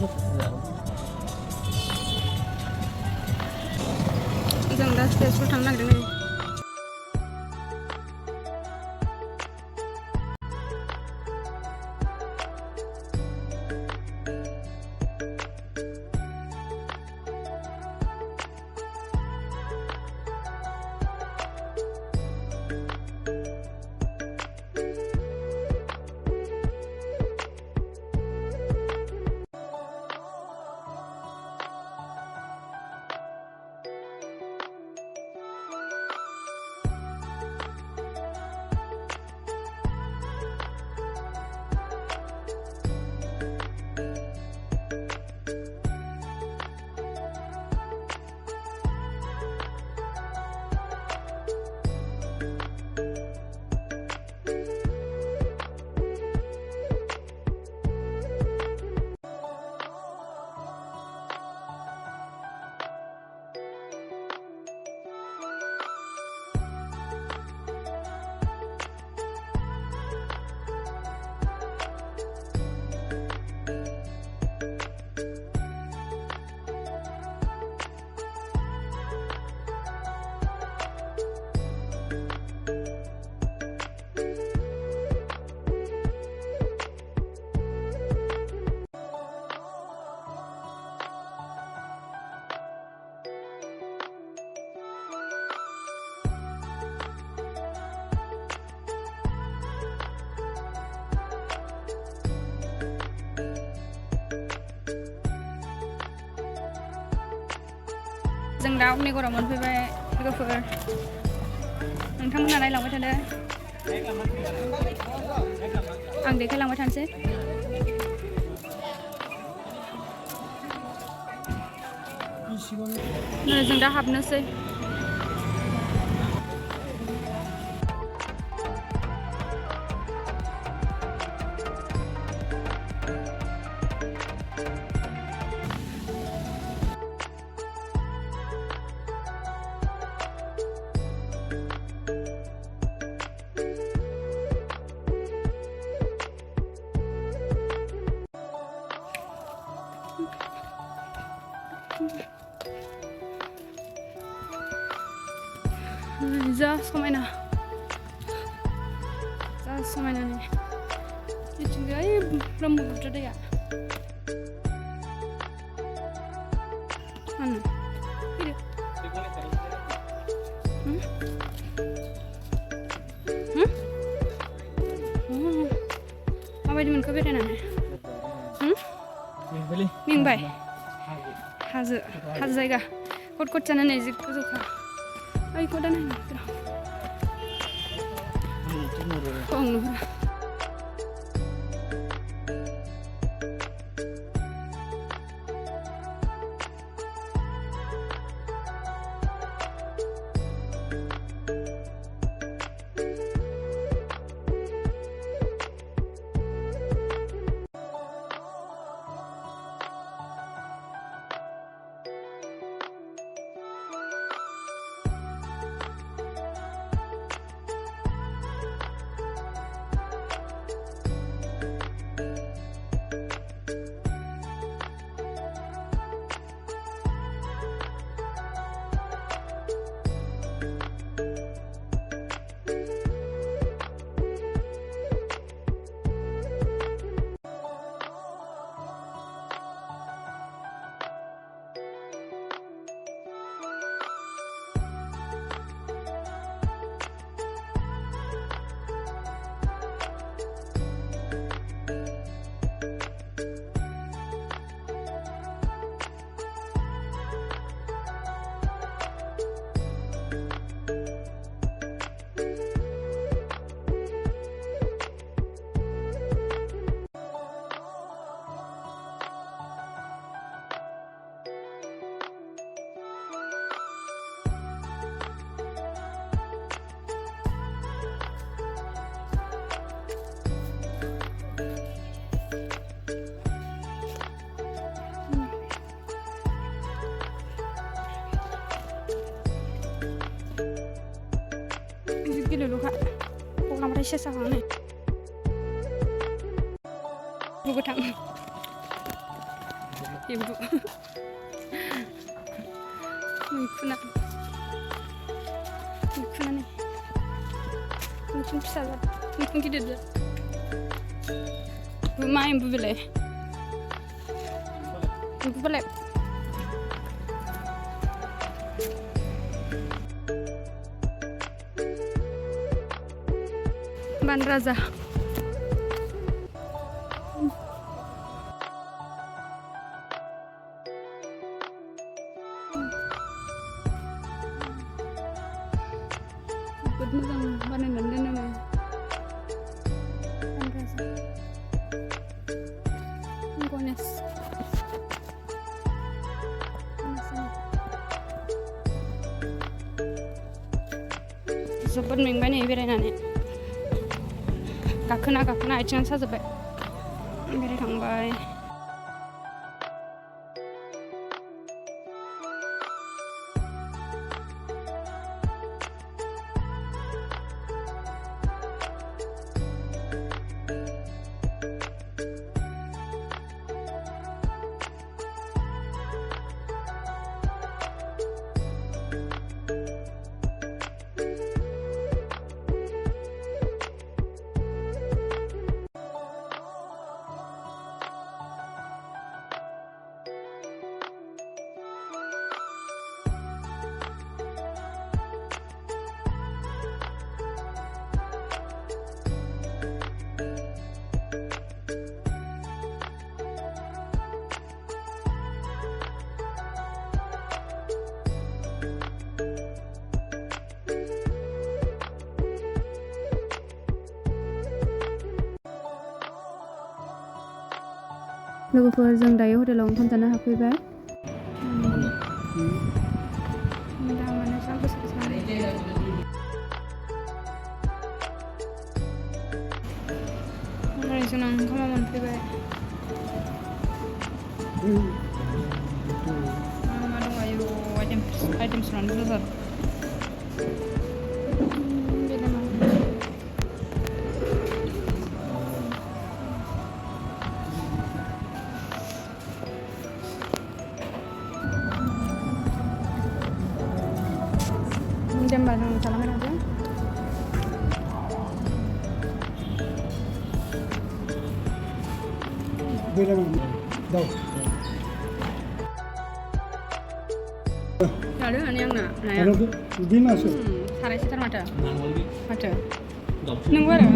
जों दा तेजपुर थांनो नागिरदों। जों दा अग्निगड़आव मोनफैबाय लोगोफोर नोंथांमोना नायलांबाय थादो आं देखायलांबाय थानोसै जों दा हाबनोसै जा समायना nih मिथिंगायारि ब्रह्मपुत्र दैया mana fíjate माबायदि मोनखो बेरायनानै मेंबाय हाजो जायगा कट जाना नै जि गोजौखा ओइखौ दा नायनो नुहुरा dulu kak, pulang Malaysia sama nih. Gue betang. एम्बु मैखुना मैखुनानै मैखुन फिसा जाद मैखुन गिदिर जाद मा एम्बु बेलाय एम्बु बेलाय बान राजा जोबोद मोजां बानायनानै दोनो बान राजा गनेश जोबोद मेंबाय नै बेरायनानै गाखोना आथिङानो साजोब्बाय बेरायखांबाय लोगोफोर जों दायो हटेलाव ओंखाम जानो हाफैबाय दामानो जा गोसा जोंना ओंखामा मोनफैबाय मा दं आयु आइटेमसफ्रानो बुरजा Jembar dong salaman aja. Berai đâu? Ada yang nak? Ada tuh, di mana sih? Sarai sekitar mana? Mana? Nunggu ada?